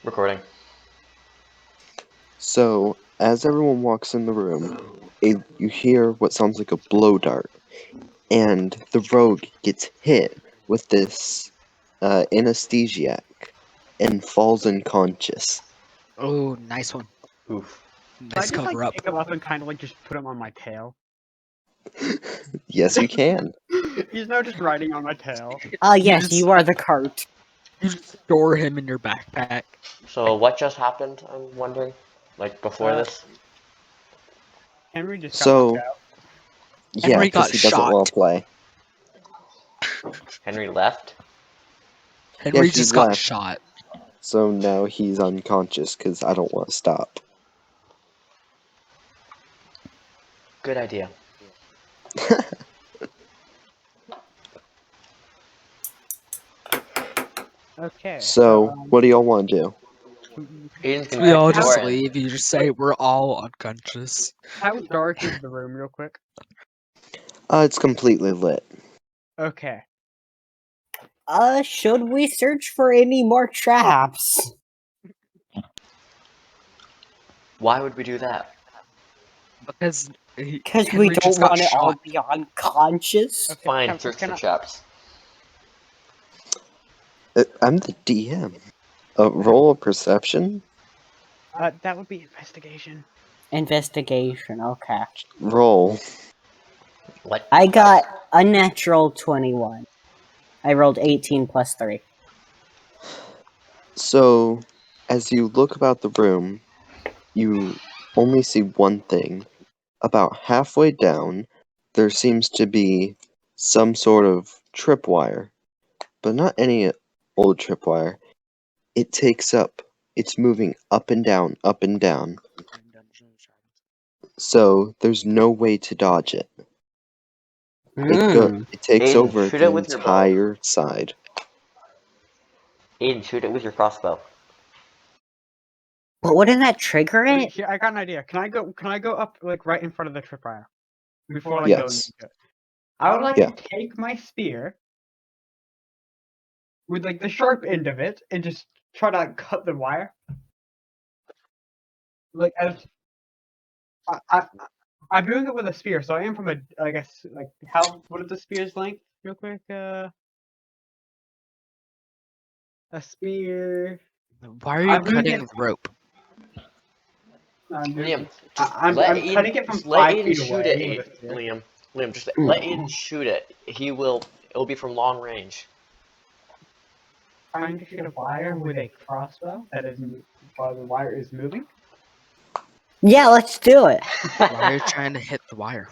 Recording. So, as everyone walks in the room, you hear what sounds like a blow dart, and the rogue gets hit with this anesthesiac and falls unconscious. Oh, nice one. Oof. Nice Can I just cover up. pick him up and kind of just put him on my tail? Yes, you can. He's now just riding on my tail. Yes, you are the cart. You just store him in your backpack. So what just happened, I'm wondering? Like, before this? Henry just got knocked out. Yeah, Henry because got he doesn't well shot. play. Henry left? Henry he just got left. shot. So now he's unconscious because I don't want to stop. Good idea. Okay. So, what do y'all want to do? Aiden's gonna We all kick the door just in. leave. You just say we're all unconscious. How dark is the room, real quick? It's completely lit. Okay. Should we search for any more traps? Why would we do that? Because Because we Henry don't just got want it all shot. be unconscious. Okay, Fine, search for traps. I'm the DM. Roll a perception? that would be investigation. Investigation, okay. Roll. What? I got a natural 21. I rolled 18 plus 3. So, as you look about the room, you only see one thing. About halfway down, there seems to be some sort of tripwire, but not any old tripwire. It's moving up and down, up and down. So, there's no way to dodge it. It takes Aiden, over shoot the it with your bow. entire side. Aiden, shoot it with your crossbow. But wouldn't that trigger Wait, it? here, I got an idea. Can I go up like right in front of the tripwire before like Yes. going into it? I would like Yeah. to take my spear with like the sharp end of it and just try to cut the wire. Like as I'm doing it with a spear, so I am from a I guess like what is the spear's length? Real quick, a spear. Why are you I'm doing cutting it- rope? Liam, I'm Aiden, cutting it from just let 5 Aiden feet shoot away it, with a spear. Liam, just let Aiden shoot it. It'll be from long range. Trying to shoot a wire with a crossbow that is while the wire is moving. Yeah, let's do it. Why are you trying to hit the wire?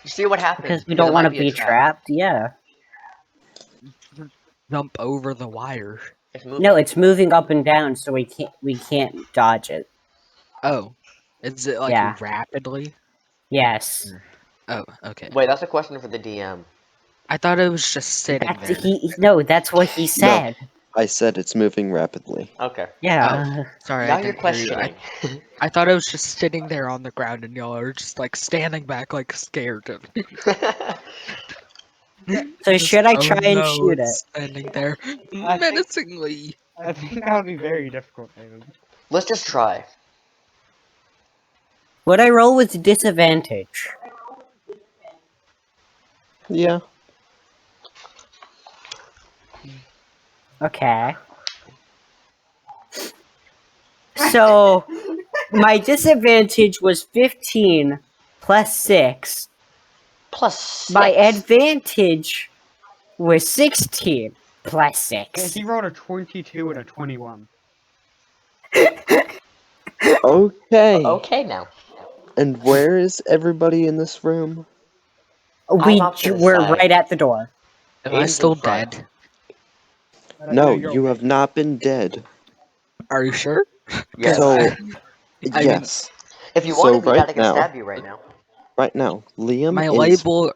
See what happens. Because we don't it want might to a be trap. trapped, yeah. Jump over the wire. It's moving. No, it's moving up and down, so we can't dodge it. Oh. Is it like Yeah. rapidly? Yes. Oh, okay. Wait, that's a question for the DM. I thought it was just sitting there. That's what he said. I said it's moving rapidly. Okay. Yeah. Sorry, Now I you're didn't hear you. questioning. I thought it was just sitting there on the ground and y'all are just like standing back like scared of it. So should I try and no, shoot it? it's standing there I think- menacingly. I think that would be very difficult, David. Let's just try. Would I roll with disadvantage? Yeah. Okay. So, my disadvantage was 15 plus 6. Plus 6. My advantage was 16 plus Yeah, 6. he rolled a 22 and a 21. Okay. Okay now. And where is everybody in this room? I'm off to the We're side. right at the door. Am I Aiden's still in front. dead? No, you're you okay. have not been dead. Are you sure? Yes. So, I mean, yes. If you so wanted me, right I can now- stab you right now. Right now, Liam my is... label,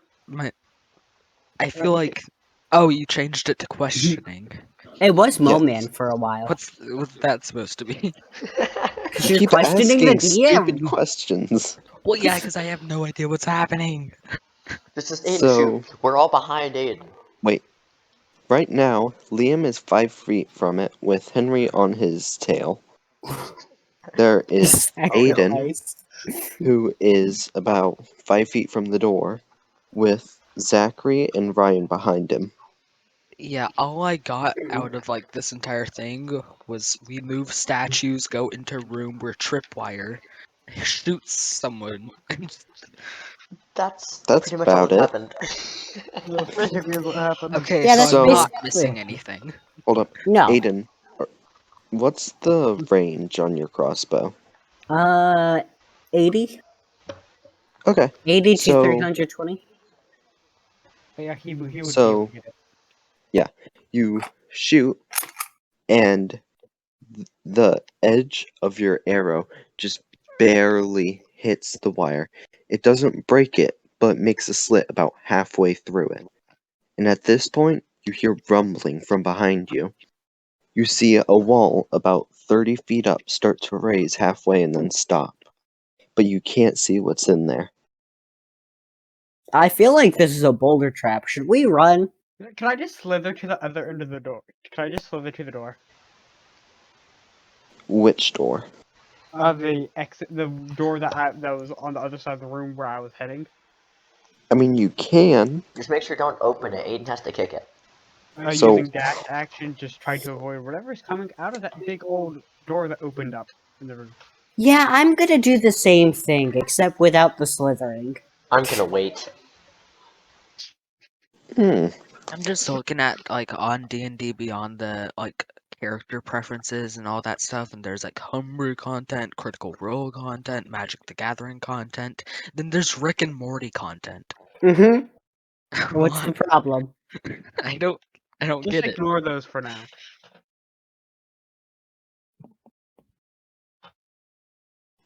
I feel like. Oh, you changed it to questioning. It was Yes. Moman for a while. What's that supposed to be? You're Keep questioning the asking stupid DM. questions. Well, yeah, because I have no idea what's happening. This is Aiden, So- shoot. We're all behind Aiden. Right right now, Liam is 5 feet from it with Henry on his tail. There is Aiden, Sacrifice. who is about 5 feet from the door, with Zachary and Ryan behind him. Yeah, all I got out of like this entire thing was we move statues, go into room where tripwire shoots someone. That's That's pretty much all about that it. happened. That's basically what happened. Okay, Yeah, so that's I'm not basically missing it. anything. Hold up. No. Aiden, what's the range on your crossbow? 80? Okay. 80 to So- 320? Yeah, he would be able So- to get it. You shoot, and the edge of your arrow just barely hits the wire. It doesn't break it, but makes a slit about halfway through it. And at this point, you hear rumbling from behind you. You see a wall about 30 feet up start to raise halfway and then stop. But you can't see what's in there. I feel like this is a boulder trap. Should we run? Can I just slither to the other end of the door? Can I just slither to the door? Which door? The exit, the door that was on the other side of the room where I was heading. I mean, you can. Just make sure you don't open it. Aiden has to kick it. So- Using dash action, just try to avoid whatever's coming out of that big old door that opened up in the room. Yeah, I'm gonna do the same thing, except without the slithering. I'm gonna wait. Hmm. I'm just looking at like on D&D Beyond the like character preferences and all that stuff, and there's like homebrew content, critical role content, Magic the Gathering content. Then there's Rick and Morty content. Mm-hmm. What's the What? problem? I don't Just get it. ignore those for now.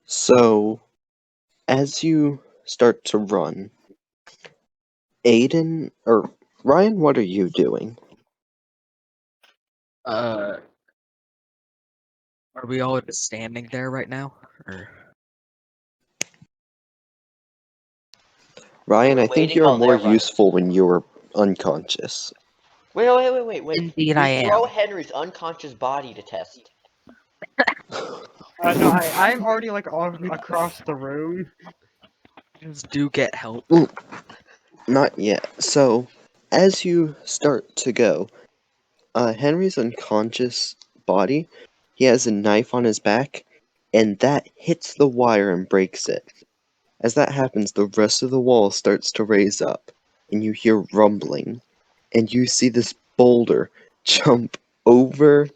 So, as you start to run, Aiden, or Ryan, what are you doing? Are we all just standing there right now? Or Ryan, We're I think waiting you're while more they're running. useful when you were unconscious. Wait. Indeed You I throw am. Henry's unconscious body to test. No, I'm already like all across the room. Just do get help. Not yet. So, as you start to go, Henry's unconscious body, he has a knife on his back, and that hits the wire and breaks it. As that happens, the rest of the wall starts to raise up, and you hear rumbling, and you see this boulder jump over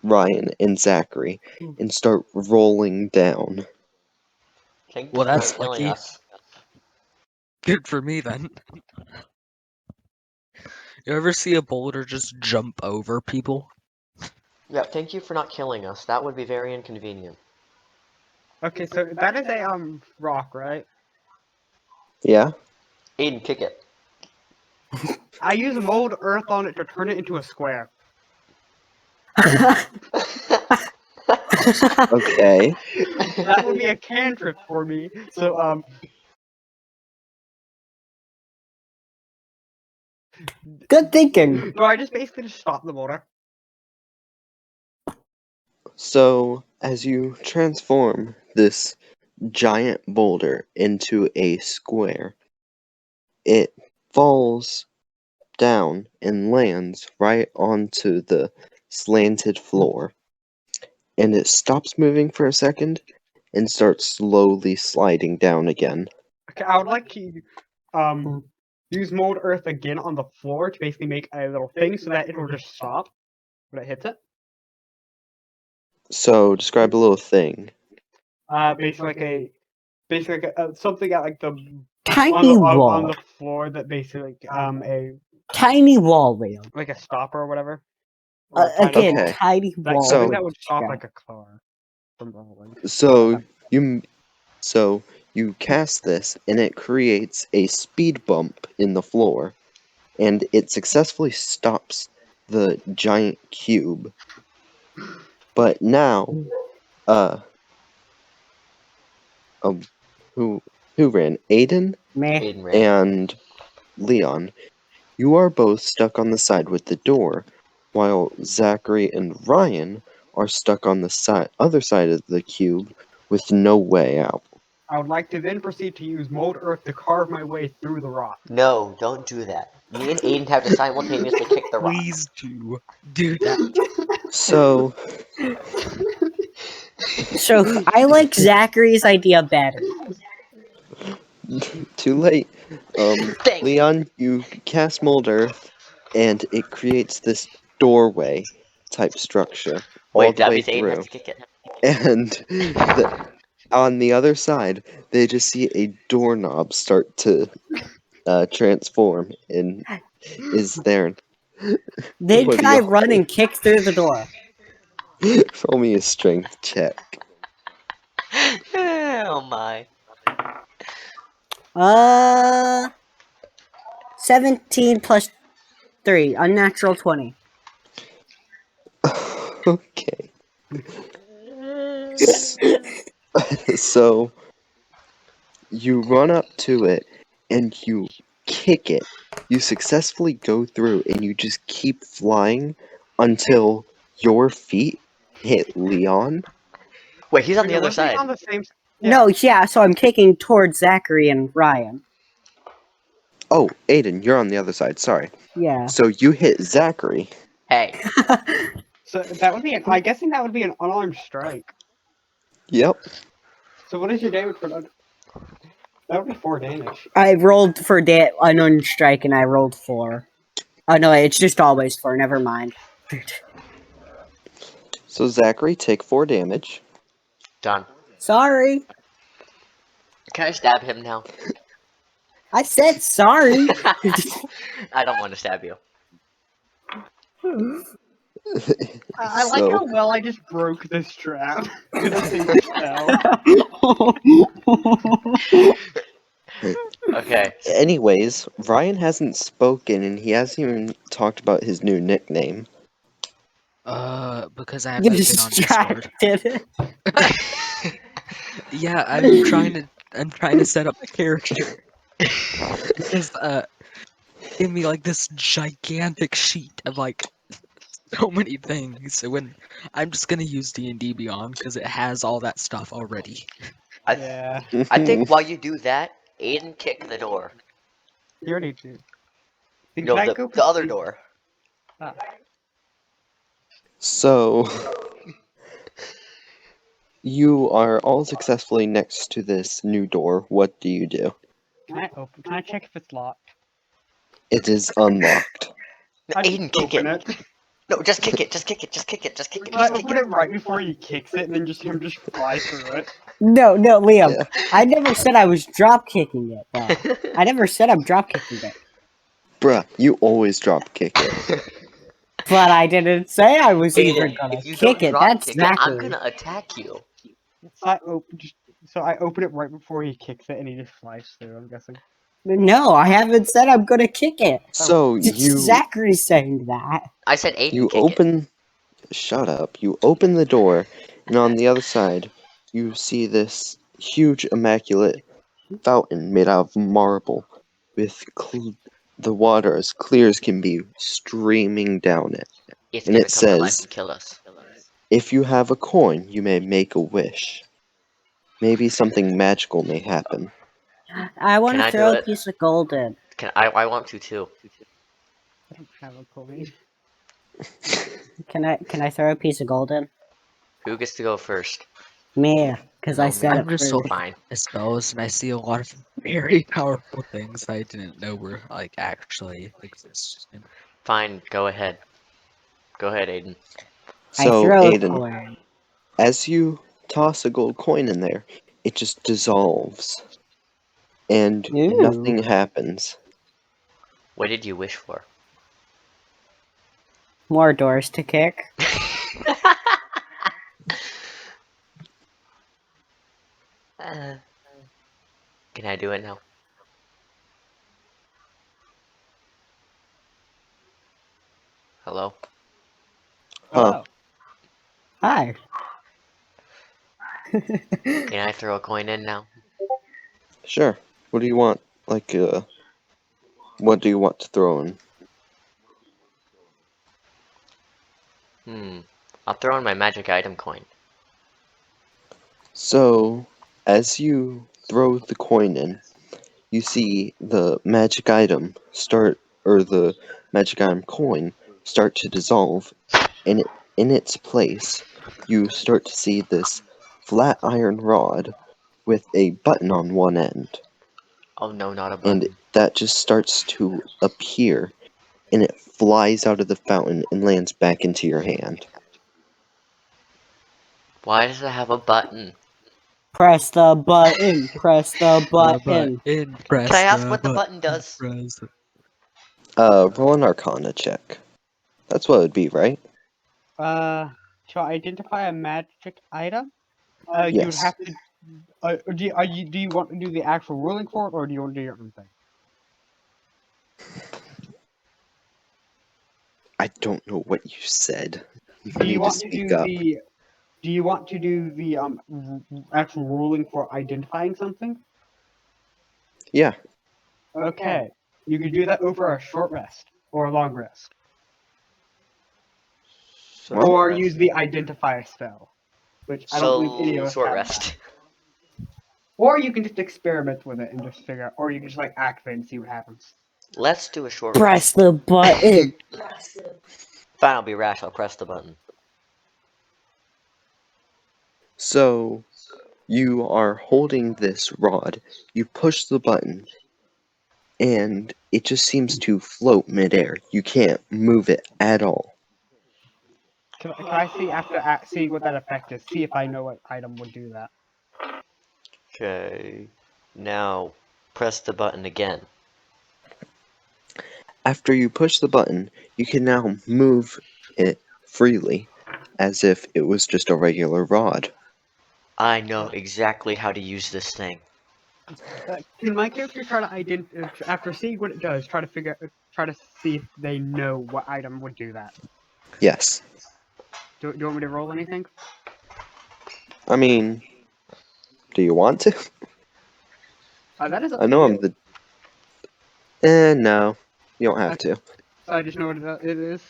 Ryan and Zachary and start rolling down. Thank Well, you for that's not killing lucky. us. Good for me then. You ever see a boulder just jump over people? Yeah, thank you for not killing us. That would be very inconvenient. Okay, so that is a rock, right? Yeah? Aiden, kick it. I use mold earth on it to turn it into a square. Okay. That would be a cantrip for me. So Good thinking. do I just basically just stop the motor? So, as you transform this giant boulder into a square, it falls down and lands right onto the slanted floor. And it stops moving for a second and starts slowly sliding down again. Okay, I would like to use mold earth again on the floor to basically make a little thing so that it will just stop when it hits it. So, describe a little thing. Basically like something at like the Tiny wall. on the floor that basically a Tiny wall rail. like a stopper or whatever. Or a tiny- Again, Okay. tiny like wall. something So- that would stop Yeah. like a car from rolling. So you cast this, and it creates a speed bump in the floor, and it successfully stops the giant cube. But now, who ran? Aiden Meh. Aiden ran. and Leon. You are both stuck on the side with the door, while Zachary and Ryan are stuck on the other side of the cube with no way out. I would like to then proceed to use Mold Earth to carve my way through the rock. No, don't do that. Me and Aiden have to simultaneously kick the rock. Please do that. So, So I like Zachary's idea better. too late. Thanks. Leon, you cast Mold Earth, and it creates this doorway type structure all Wait, the that way means Aiden has through. to kick it. And on the other side, they just see a doorknob start to transform and is there. Then What can do I y'all run do? and kick through the door? Roll me a strength check. Oh my. 17 plus 3, unnatural 20. Okay. So you run up to it and you kick it. You successfully go through and you just keep flying until your feet hit Leon. Wait, he's on the Wait, other wasn't he side. on the same? Yeah. No, yeah, so I'm kicking towards Zachary and Ryan. Oh, Aiden, you're on the other side. Sorry. Yeah. So you hit Zachary. Hey, So that would be. I'm guessing that would be an unarmed strike. Yep. So what is your damage for that? That would be 4 damage. I rolled for unarmed strike and I rolled 4. Oh no, it's just always 4, never mind. So Zachary, take 4 damage. done. Sorry. Can I stab him now? I said sorry. I don't want to stab you. I like So- how well I just broke this trap with a single spell. Okay. Anyways, Ryan hasn't spoken and he hasn't even talked about his new nickname. Because I haven't been on Discord. Distracted. Yeah, I'm trying to set up a character. Because give me like this gigantic sheet of like so many things. So when I'm just gonna use D&D Beyond because it has all that stuff already. Yeah, I think while you do that, Aiden kick the door. you already did. Can No, I the, go the other proceed- door. Ah, So you are all successfully next to this new door. What do you do? Can I check if it's locked? It is unlocked. No, I Aiden, just kick open it. it. No, just kick it. Just kick it. Just kick it. Just kick it. I Just kick open it. it right before he kicks it, and then just fly through it. No, Liam. Yeah. I never said I was drop kicking it, though. I never said I'm drop kicking it. Bruh, you always drop kick it. But I didn't say I was Aiden, even gonna if you kick don't it. drop That's kick it, I'm Zachary. gonna attack you. So I open it right before he kicks it, and he just flies through. I'm guessing. No, I haven't said I'm gonna kick it. So It's you Zachary's saying that. I said Aiden you kick it. open shut up. You open the door and on the other side you see this huge immaculate fountain made out of marble with the water as clear as can be streaming down it. It's And gonna it come to life says, and kill us. if you have a coin, you may make a wish. Maybe something magical may happen. I want Can to I do throw a it? piece of gold in. I want to too. I don't have a coin. Can I throw a piece of gold in? Who gets to go first? Me, because I No, said me. it I'm just first. so Fine. spells, and I see a lot of very powerful things I didn't know were like actually existing. Fine, go ahead. Go ahead, Aiden. I So, throw a Aiden, coin. as you toss a gold coin in there, it just dissolves. And Ooh. nothing happens. What did you wish for? More doors to kick. Can I do it now? Hello? Huh. Hi. Can I throw a coin in now? Sure. What do you want? What do you want to throw in? I'll throw in my magic item coin. So, as you throw the coin in, you see the magic item the magic item coin start to dissolve, and in its place, you start to see this flat iron rod with a button on one end, Oh no, not a and button. that just starts to appear, and it flies out of the fountain and lands back into your hand. Why does it have a button? Press the button. Press the button. Can I ask what the button does? Roll an Arcana check. That's what it would be, right? To identify a magic item, you'd Yes. have to. Do you want to do the actual ruling for it, or do you want to do your own thing? I don't know what you said. You Do you need to want to speak do up. Do you want to do the actual ruling for identifying something? Yeah. Okay, you could do that over a short rest or a long rest, What? or use the identify spell, which I don't believe any of us Short have rest. that. Or you can just experiment with it and just figure out, or you can just like activate and see what happens. Let's do a short Press rest. the button. Fine, I'll be rash. I'll press the button. So, you are holding this rod. You push the button, and it just seems to float midair. You can't move it at all. Can I see after seeing what that effect is? See if I know what item would do that. Okay. Now, press the button again. After you push the button, you can now move it freely, as if it was just a regular rod. I know exactly how to use this thing. Can my character try to after seeing what it does, try to see if they know what item would do that? Yes. Do you want me to roll anything? I mean, do you want to? That is up I to know I'm you. the... no. You don't have to. So I just know what it is.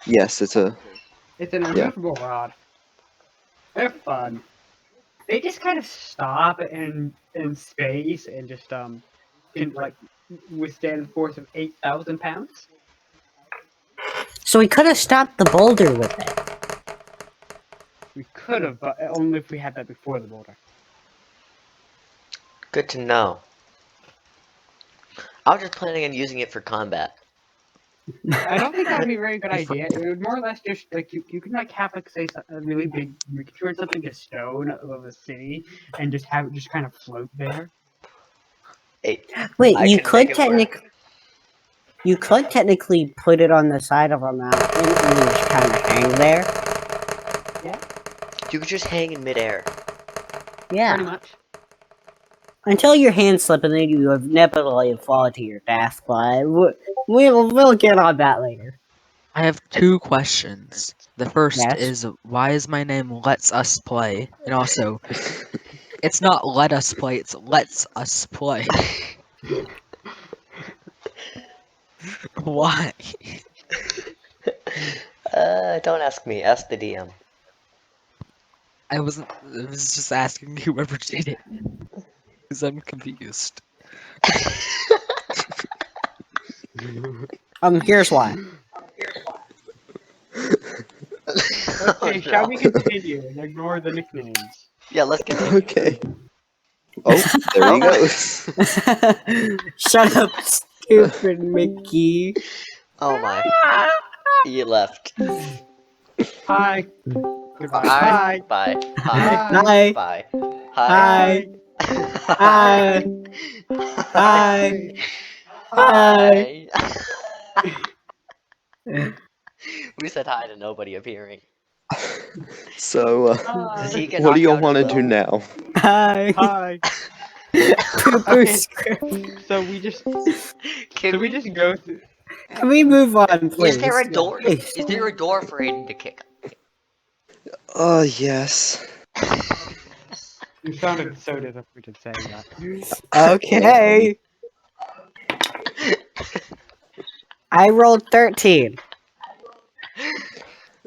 Yes, it's a... It's an immovable rod. They're fun. They just kind of stop in space and just can like withstand the force of 8,000 pounds. So we could have stopped the boulder with it. We could have, but only if we had that before the boulder. Good to know. I was just planning on using it for combat. I don't think that would be a very good idea. It would more or less just like you could like have like say a really big, you could turn something to stone of a city and just have it just kind of float there. Hey, Wait, I you can could make it work. you could technically put it on the side of a mountain and just kind of hang there. You could just hang in midair. Pretty Yeah. much. Until your hands slip and then you inevitably fall to your death, but we'll get on that later. I have two questions. The first Yes. is, why is my name Let's Us Play? And also, it's not Let Us Play, it's Let's Us Play. Why? Don't ask me. Ask the DM. I was just asking whoever did it. Because I'm confused. Here's why. Okay, shall we continue and ignore the nicknames? Yeah, let's continue. Okay. Oh, there he goes. Shut up, stupid Mickey. Oh my. You left. Hi. Goodbye. Hi. Hi. Bye. Hi. Bye. Hi. Hi. Hi. Hi. We said hi to nobody appearing. So, Does he get what do knocked you out want to as do well? now? Hi. Hi. Pooper Okay. script. So we just Can we just go through. Can we move on, please? Is there a door? Please. Is there a door for Aiden to kick? Yes. You sounded so disappointed saying that. Okay. I rolled 13.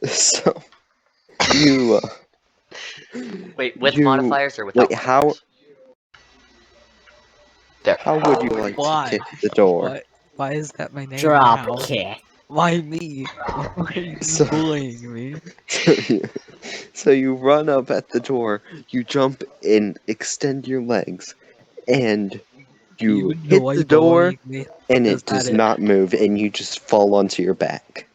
So you Wait, with you modifiers or without wait. How modifiers? There. how would you like to Why? kick the door? Why is that my name Drop now? kick. Why me? Why are you So- bullying me? So you run up at the door, you jump and extend your legs, and you hit enjoy the door, bullying me? and Is it that does it? not move, and you just fall onto your back.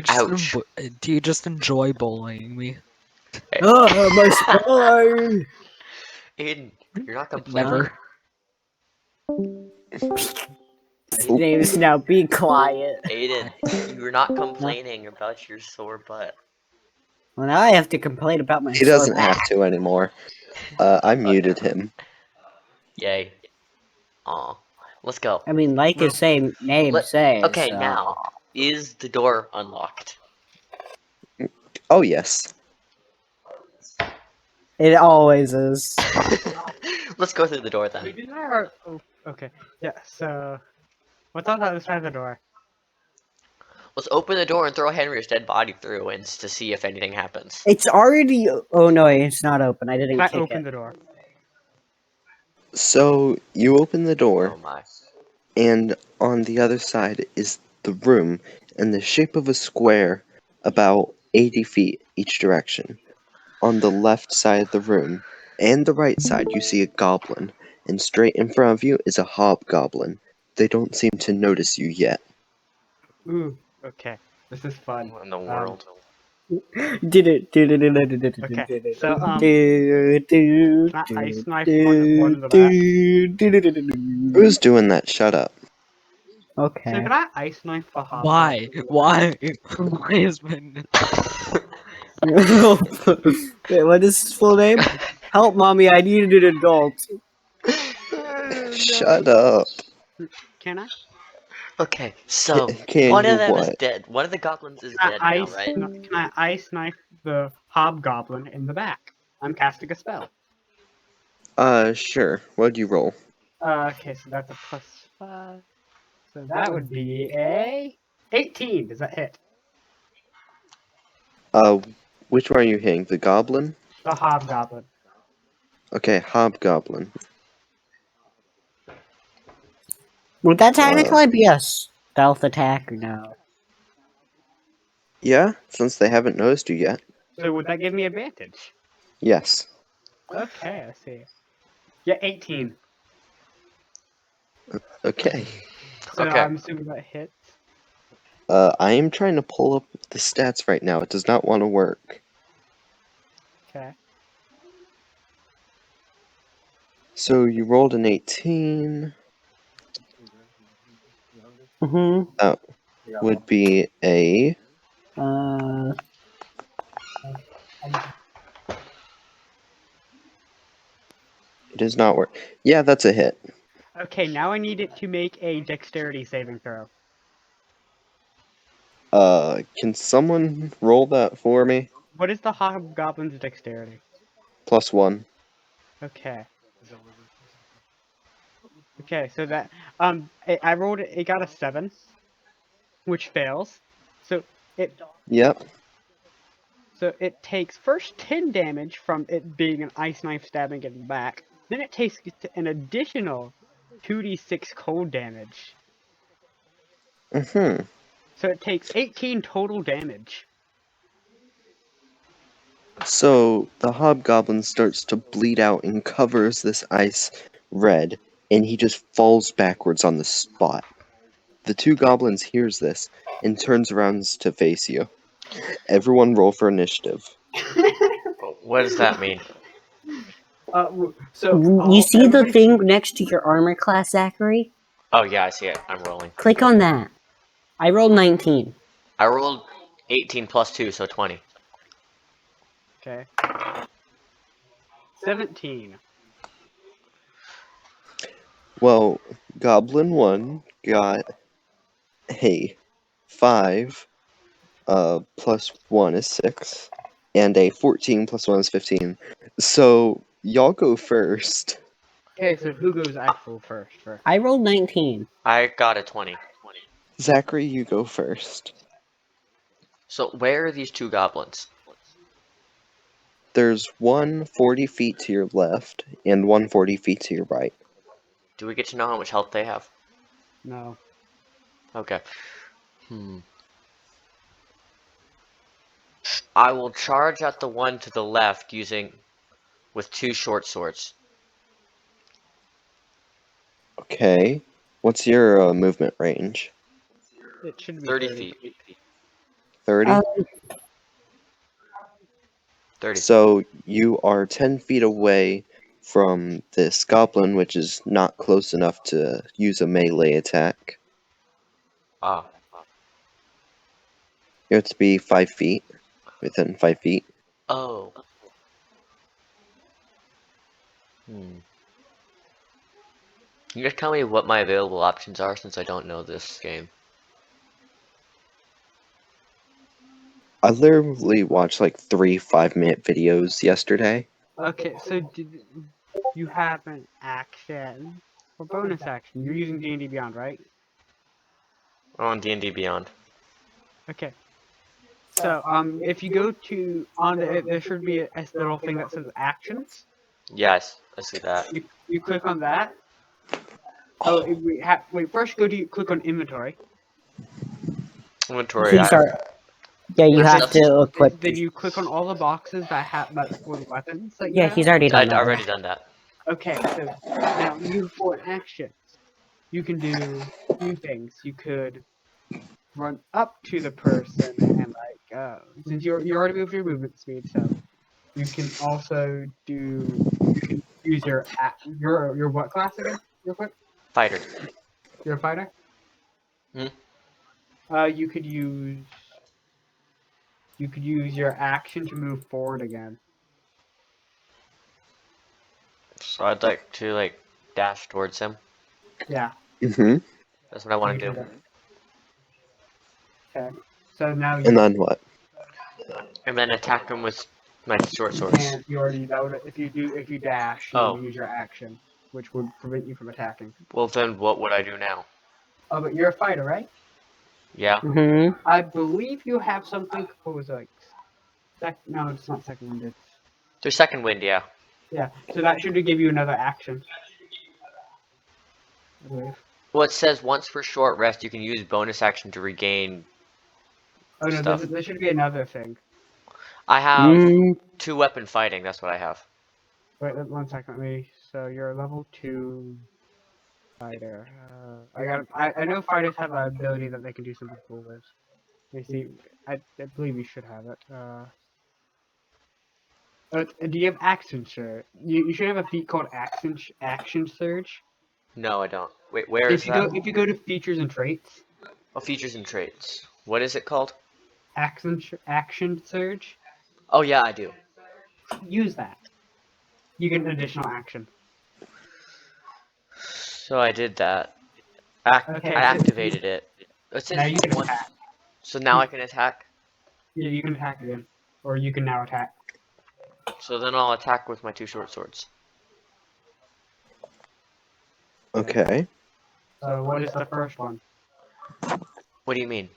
Ouch. Do you just enjoy bullying me? Ah, my spine! Aiden, you're not complaining. Never. James, now be quiet. Aiden, you're not complaining about your sore butt. Well, now I have to complain about my He sore doesn't have back. to anymore. I muted him. Yay. Aw. Let's go. I mean, like his same name says. Okay, now, is the door unlocked? Oh yes. It always is. Let's go through the door then. Wait, didn't I? Or, oh, okay. Yeah. So, what's on the other side of the door? Let's open the door and throw Henry's dead body through and to see if anything happens. It's already. Oh no, it's not open. I didn't Can I kick open it. the door? So you open the door, Oh my. and on the other side is the room in the shape of a square, about 80 feet each direction. On the left side of the room and the right side, you see a goblin, and straight in front of you is a hobgoblin. They don't seem to notice you yet. Ooh. Okay. This is fun. What in the world? Did it. Okay. So can I ice knife one in the back? Who's doing that? Shut up. So Okay. can I ice knife the hobgoblin? Why? Why? Why is my Wait, what is his full name? Help, mommy! I need an adult. Shut up. Can I? Okay, so Can one you of them is what? dead. One of the goblins is Can dead I now, ice? right? Can I ice knife the hobgoblin in the back? I'm casting a spell. Sure. What'd you roll? Okay, so that's a +5. So that would be a 18. Does that hit? Which one are you hitting? The goblin? The hobgoblin. Okay, hobgoblin. Would that technically be a stealth attack or no? Yeah, since they haven't noticed you yet. So would that give me advantage? Yes. Okay, let's see. Yeah, 18. Okay. So Okay. I'm assuming that hits. I am trying to pull up the stats right now. It does not want to work. Okay. So you rolled an 18. Mm-hmm. That would be a... It does not work. Yeah, that's a hit. Okay, now I need it to make a dexterity saving throw. Can someone roll that for me? What is the hobgoblin's dexterity? +1. Okay. Okay, so that I rolled it got a 7, which fails. So it Yep. it takes first 10 damage from it being an ice knife stabbing it in the back. Then it takes an additional 2d6 cold damage. Mm-hmm. So it takes 18 total damage. So the hobgoblin starts to bleed out and covers this ice red, and he just falls backwards on the spot. The two goblins hears this and turns around to face you. Everyone roll for initiative. What does that mean? You see the thing next to your armor class, Zachary? Oh yeah, I see it. I'm rolling. Click on that. I rolled 19. I rolled 18 plus 2, so 20. Okay. 17. Well, Goblin 1 got a 5, plus 1 is 6, and a 14 plus 1 is 15. So, y'all go first. Okay, so who goes actual first? I rolled 19. I got a 20. Zachary, you go first. So where are these two goblins? There's one 40 feet to your left and one 40 feet to your right. Do we get to know how much health they have? No. Okay. I will charge at the one to the left with 2 short swords. Okay. What's your movement range? It should be 30 30. feet. 30? 30. So you are 10 feet away from this goblin, which is not close enough to use a melee attack. Ah. You have to be 5 feet, within 5 feet. Oh. Can you just tell me what my available options are since I don't know this game? I literally watched like 3 5-minute videos yesterday. Okay, so did you have an action or bonus action? You're using D&D Beyond, right? On D&D Beyond. Okay. So if you go to there should be a little thing that says actions. Yes, I see that. You click on that. Oh, wait. First, click on inventory. Inventory. These are. Yeah, you There's have stuff- to equip. Then you click on all the boxes that for the weapons that you Yeah, have. he's already done I'd that. already done that. Okay, so now move forward actions. You can do a few things. You could run up to the person and since you already moved your movement speed, so you can also use your what class again? Real quick. Fighter. You're a fighter. Hmm? You could use your action to move forward again. So I'd like to dash towards him. Yeah. Mm-hmm. That's what I want to do. Okay. So now And then what? And then attack him with my short you swords. can't. You already know that if you dash, you use your action, which would prevent you from attacking. Well, then what would I do now? Oh, but you're a fighter, right? Yeah. Mm-hmm. I believe you have something. What was it, like? No, it's not second wind. It's There's second wind, yeah. yeah. So that should give you another action. I believe. Well, it says once per short rest, you can use bonus action to regain Oh no, stuff. there should be another thing. I have 2-weapon fighting. That's what I have. Wait, 1 second. So you're a level 2 fighter. I know fighters have an ability that they can do something cool with. Let me see. I believe you should have it. Do you have action surge? You should have a feat called action surge. No, I don't. Wait, where is that? If you go to features and traits, Oh, features and traits. What is it called? action surge, Oh, yeah, I do. use that. You get an additional action. So I did that. Okay, I activated it. It says now you can one. attack. So now I can attack. Yeah, you can attack again, or you can now attack. So then I'll attack with my 2 short swords. Okay. So what is the first one? What do you mean?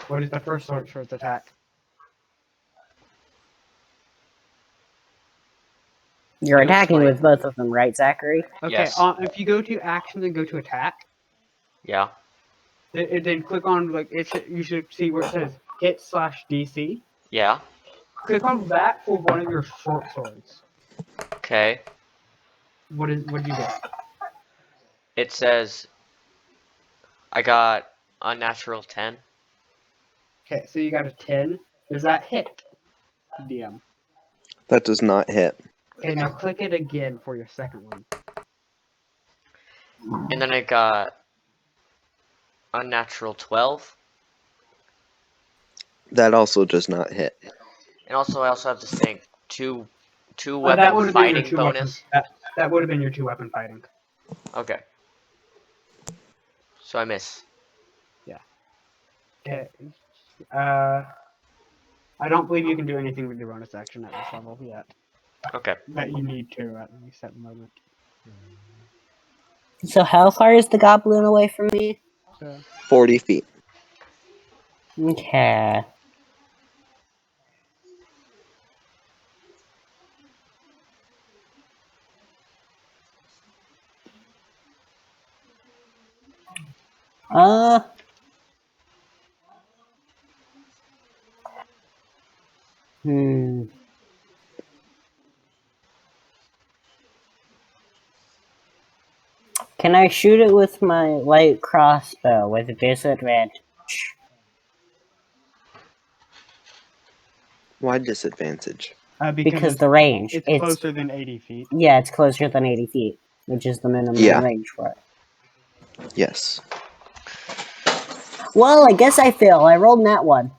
What is the first sword's attack? You're It was attacking 20. with both of them, right, Zachary? Okay, Yes. if you go to actions and go to attack, Yeah. then click on you should see where it says hit/DC. Yeah. Click on that for one of your short swords. Okay. What did you get? It says I got unnatural 10. Okay, so you got a 10. Does that hit? DM. That does not hit. Okay, now click it again for your second one. And then I got unnatural 12. That also does not hit. And also I also have this thing. Two That weapon would have been your fighting 2 bonus. weapon. That would have been your 2 weapon fighting. Okay. So I miss. Okay. I don't believe you can do anything with your bonus action at this level yet. Okay. But you need to at least at the moment. So how far is the goblin away from me? So 40 feet. Okay. Uh. Hmm. Can I shoot it with my light crossbow with a disadvantage? Why disadvantage? Because the range. It's closer than 80 feet. Yeah, it's closer than 80 feet, which is the minimum Yeah. range for it. Yes. Well, I guess I fail. I rolled that one.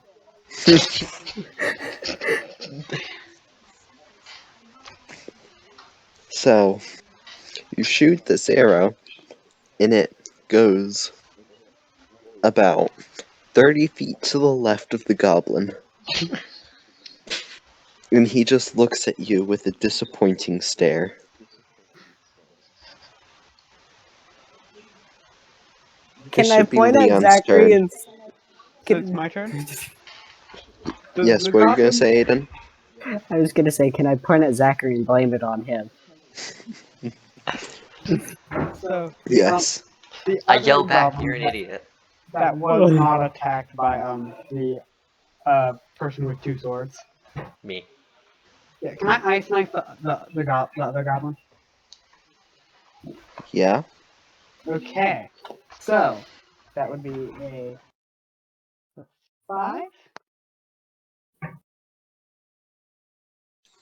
So, you shoot this arrow, and it goes about 30 feet to the left of the goblin. And he just looks at you with a disappointing stare. Can It I should be point at Leon's Zachary turn. and... So it's my turn? Yes, what are you going to say, Aiden? I was gonna say, can I point at Zachary and blame it on him? So Yes. the I other yell back, goblin "You're an idiot." that was not attacked by the person with 2 swords. Me. Yeah, can I ice knife the other goblin? Yeah? Okay, so that would be a 5.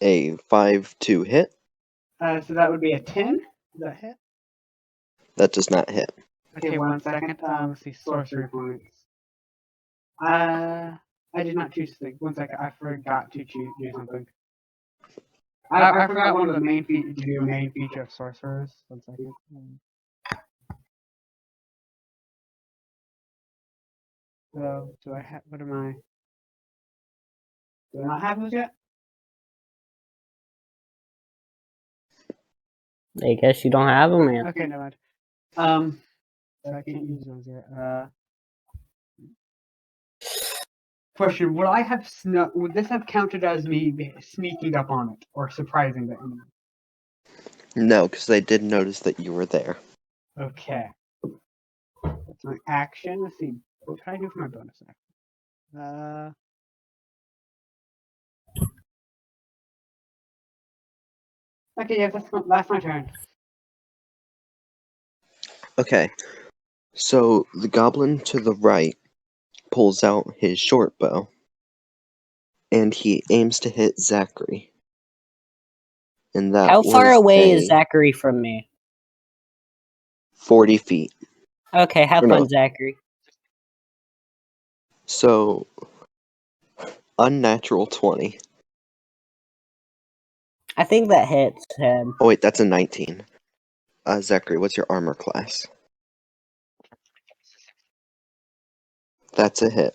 A 5-2 hit? So that would be a 10. Does that hit? That does not hit. Okay, 1 second. Let's see, sorcery points. I did not choose something. 1 second, I forgot to do something. I forgot one of the main to do a main feature of sorcerers. 1 second. So, do I have, what am I? Do I not have those yet? I guess you don't have them, man. Okay, never mind. So I can't use those yet. Question: would I have would this have counted as me sneaking up on it or surprising the enemy? No, because they did notice that you were there. Okay. That's my action. Let's see. What can I do for my bonus action? Okay, yeah, that's my turn. Okay. So, the goblin to the right pulls out his short bow, and he aims to hit Zachary. And that How far was away a is Zachary from me? 40 feet. Okay, have Or no. fun, Zachary. So, unnatural 20. I think that hits him. Oh wait, that's a 19. Zachary, what's your armor class? That's a hit.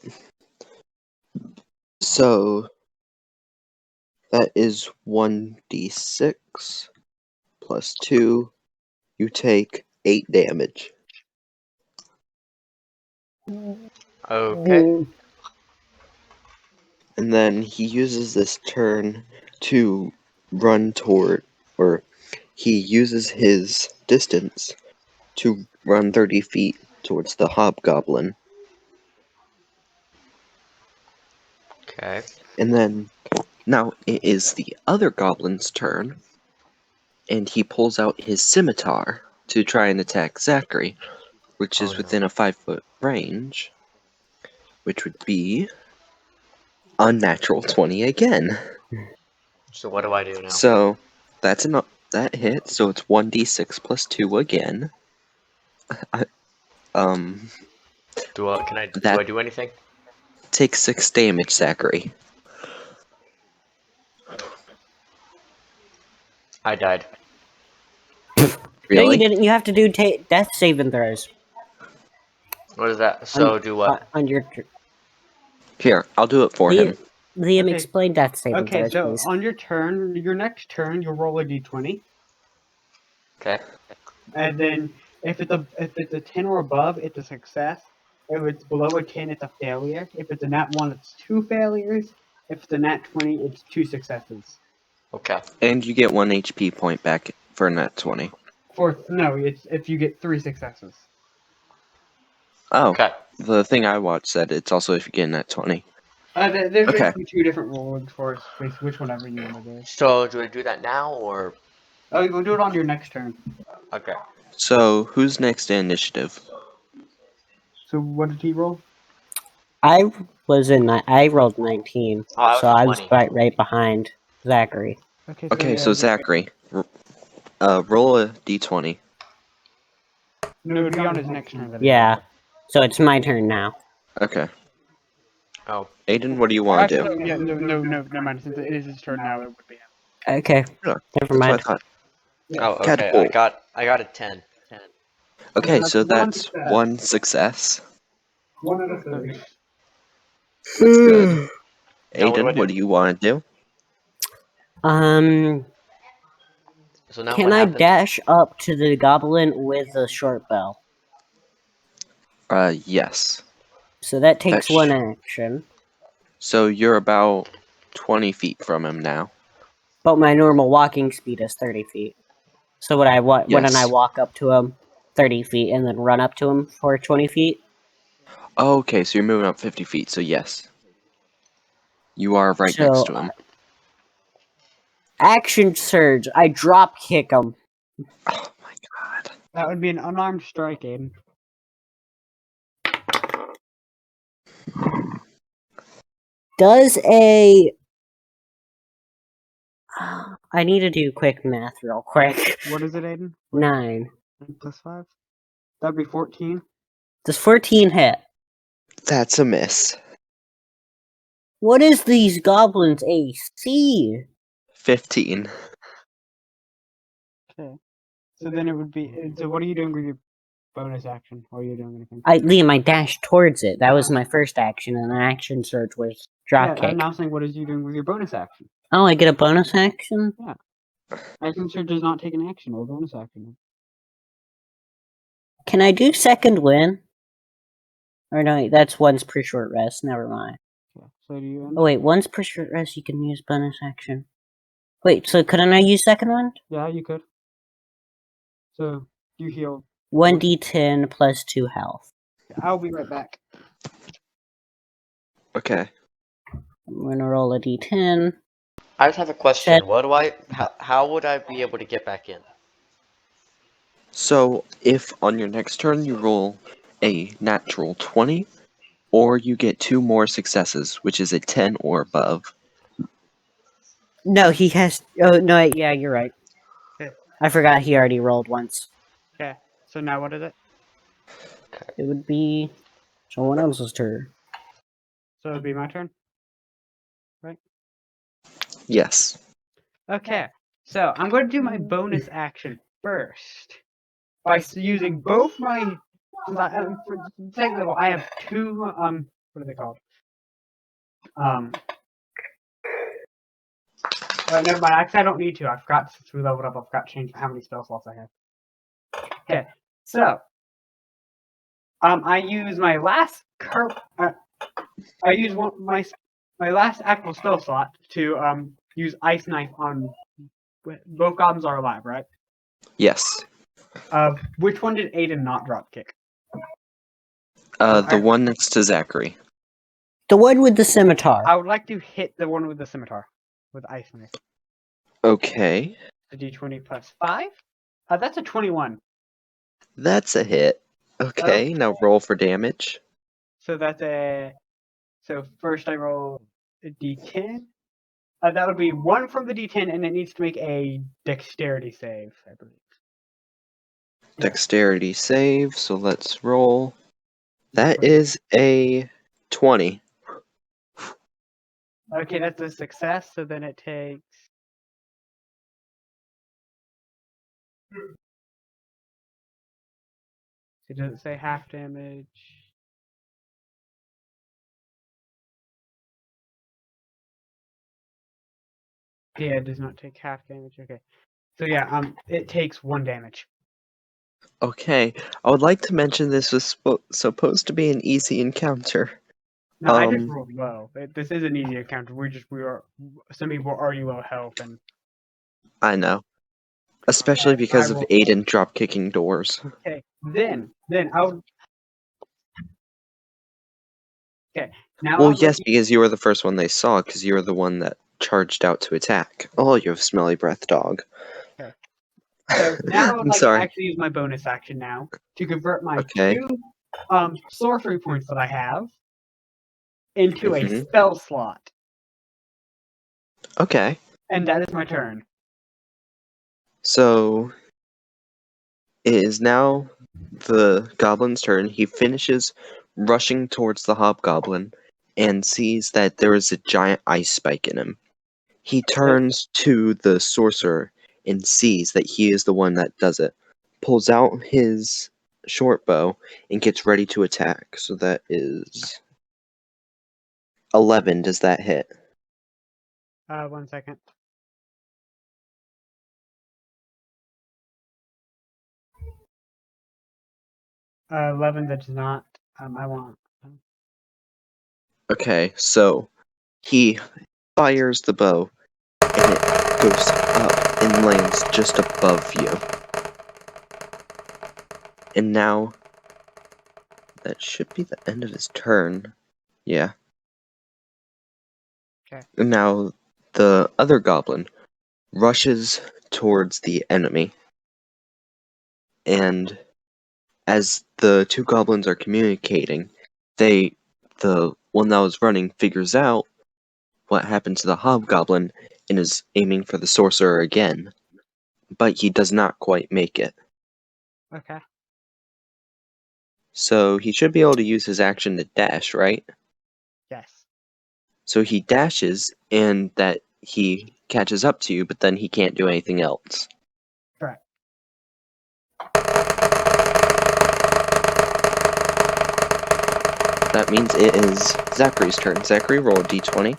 So, that is 1d6 plus 2. You take 8 damage. Okay. And then he uses this turn to run toward, or he uses his distance to run 30 feet towards the hobgoblin. Okay. And then, now it is the other goblin's turn, and he pulls out his scimitar to try and attack Zachary, which is within a 5-foot range, which would be unnatural 20 again. So what do I do now? So, that hits, so it's 1d6 plus 2 again. Do I do anything? Take 6 damage, Zachary. I died. No, you Really? didn't. You have to do death saving throws. What is that? So do what? On your... Here, I'll do it for him. Liam, Okay. explain death saving Okay, throws, so please. on your next turn, you'll roll a d20, Okay. and then if it's a 10 or above, it's a success. If it's below a 10, it's a failure. If it's a nat 1, it's 2 failures. If it's a nat 20, it's 2 successes. Okay. And you get 1 HP point back for a nat 20. No, it's if you get 3 successes. Oh, Okay. the thing I watched said it's also if you get in at 20. There's Okay. basically 2 different rules for which whenever you want to do. So do I do that now or? Oh, we'll do it on your next turn. Okay. So who's next in initiative? So what did he roll? I rolled 19, Oh, I was so I was 20. right behind Zachary. Okay, Okay, yeah, so Zachary, roll a d20. No, it would be on his next turn. That Yeah, so it's my turn now. Okay. Oh. Aiden, what do you want to do? Actually, yeah, no, never mind. Since it is his turn now, it would be him. Okay, Sure. never That's what I mind. thought. Oh, okay. Catapult. I got a 10. Okay, that's so one that's success. one success. 1 out of 30. That's good. Now Aiden, what do you want to do? So now Can what I happens? dash up to the goblin with a short bow? Yes. So that takes That's- one action. So you're about 20 feet from him now. But my normal walking speed is 30 feet. So would I wouldn't I Yes. walk up to him 30 feet and then run up to him for 20 feet? Okay, so you're moving up 50 feet, so yes. You are right next to him. Action surge. I drop kick him. Oh my god. That would be an unarmed strike, Aiden. Does a... I need to do quick math real quick. What is it, Aiden? 9. 9 plus 5? That'd be 14. Does 14 hit? That's a miss. What is these goblins' AC? 15. Okay. So then it would be. So what are you doing with your bonus action? Or are you doing anything? Liam, I dashed towards it. That was my first action, and the action surge was drop I'm kick. now saying, what is you doing with your bonus action? Oh, I get a bonus action? Action surge does not take an action or a bonus action. Can I do second win? Or no, that's once per short rest. Never mind. Okay. So do you end? Oh wait, once per short rest you can use bonus action. Wait, so couldn't I use second one? Yeah, you could. So you heal. 1d10 plus 2 health. I'll be right back. Okay. I'm gonna roll a d10. I just have a question. How would I be able to get back in? So, if on your next turn you roll a natural 20, or you get 2 more successes, which is a 10 or above. No, he has. Oh no, yeah, you're right. Okay. I forgot he already rolled once. Okay. So now what is it? It would be someone else's turn. So it'd be my turn. Yes. Okay. So I'm going to do my bonus action first by using both my. Technically, I have 2. What are they called? Never mind. Actually, I don't need to. I forgot since we leveled up. I forgot to change how many spell slots I have. Okay. So I use my last I use my last actual spell slot to use Ice Knife on both goblins are alive, right? Yes. Which one did Aiden not drop kick? The one next to Zachary. The one with the scimitar. I would like to hit the one with the scimitar with Ice Knife. Okay. The d20 plus 5. That's a 21. That's a hit. Okay, now roll for damage. So that's a. So first I roll a d10. That would be 1 from the d10, and it needs to make a dexterity save, I believe. Dexterity save, so let's roll. That is a 20. Okay, that's a success, so then it takes. So does it say half damage? Yeah, it does not take half damage. Okay. So yeah, it takes 1 damage. Okay, I would like to mention this was supposed to be an easy encounter. No, I just rolled low. This is an easy encounter. Some people are already low health, and I know. Especially because of will- Aiden drop kicking doors. okay. Then Now Well, I'll yes, let because you were the first one they saw, because you were the one that charged out to attack. Oh, you have smelly breath, dog. So now I would I'm like to sorry. actually use my bonus action now to convert my Okay. 2 sorcery points that I have into a Mhm. spell slot. Okay. And that is my turn. So it is now the goblin's turn. He finishes rushing towards the hobgoblin and sees that there is a giant ice spike in him. He turns to the sorcerer and sees that he is the one that does it. Pulls out his short bow and gets ready to attack. So that is 11. Does that hit? 1 second. Uh, 11 that does not. I want. Okay, so he fires the bow and it goes up and lands just above you. And now that should be the end of his turn. Yeah. Okay. And now the other goblin rushes towards the enemy. And as the two goblins are communicating, the one that was running figures out what happened to the hobgoblin and is aiming for the sorcerer again. But he does not quite make it. Okay. So he should be able to use his action to dash, right? Yes. So he dashes, and that he catches up to you, but then he can't do anything else. Correct. That means it is Zachary's turn. Zachary, roll a d20.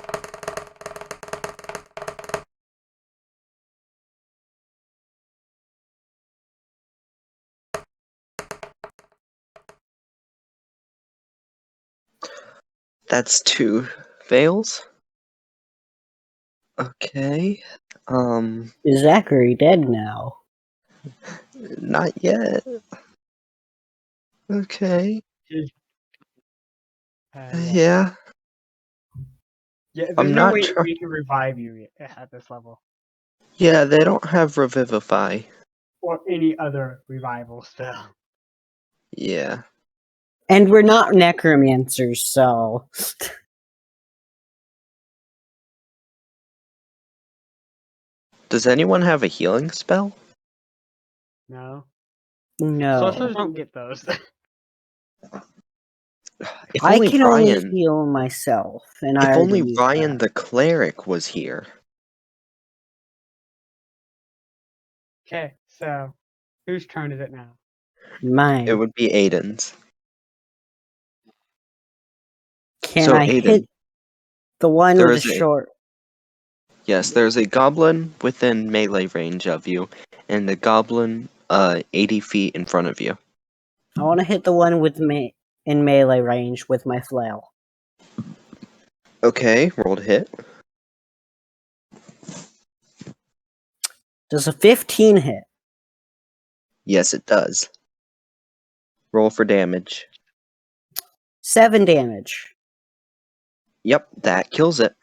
That's 2 fails. Okay. Is Zachary dead now? Not yet. Okay. Yeah. Yeah, there's I'm no not way trying. we can revive you at this level. Yeah, they don't have Revivify. Or any other revival still. Yeah. And we're not necromancers, so. Does anyone have a healing spell? No. No. Sorcerers don't get those. If I only can only Ryan. heal myself, and I If already only used Ryan that. the cleric was here. Okay, so whose turn is it now? Mine. It would be Aiden's. Can So I Aiden, hit the one there with the is a short? yes, there's a goblin within melee range of you, and a goblin 80 feet in front of you. I want to hit the one with me in melee range with my flail. Okay, roll to hit. Does a 15 hit? Yes, it does. Roll for damage. 7 damage. Yep, that kills it.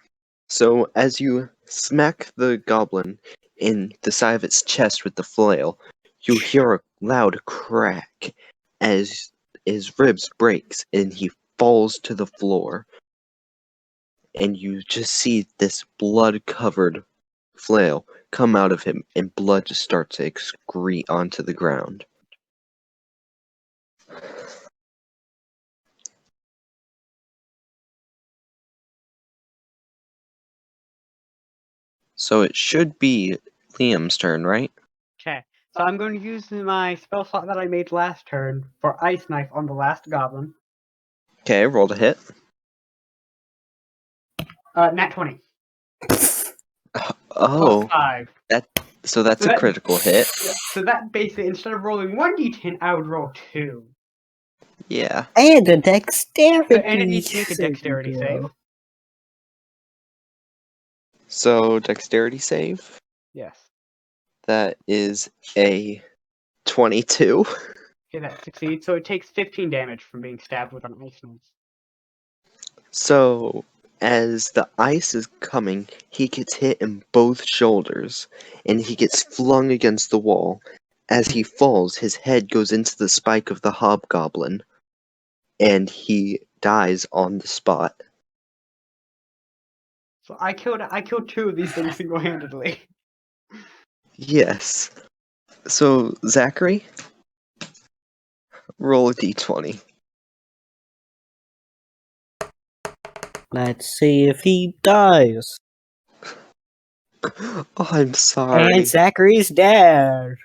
So as you smack the goblin in the side of its chest with the flail, you hear a loud crack as his ribs breaks and he falls to the floor. And you just see this blood-covered flail come out of him, and blood just starts to excrete onto the ground. So it should be Liam's turn, right? Okay, so I'm going to use my spell slot that I made last turn for Ice Knife on the last goblin. Okay, roll to hit. Nat 20. Oh, Plus 5. so that's So a that- critical hit. So that basically, instead of rolling 1d10, I would roll 2. Yeah. And a dexterity. And it needs to make a dexterity save. So dexterity save. Yes. That is a 22. Okay, that succeeds. So it takes 15 damage from being stabbed with an ice knife. So, as the ice is coming, he gets hit in both shoulders, and he gets flung against the wall. As he falls, his head goes into the spike of the hobgoblin, and he dies on the spot. So I killed two of these things single-handedly. Yes. So, Zachary, roll a d20. Let's see if he dies. Oh, I'm sorry. And Zachary's dead.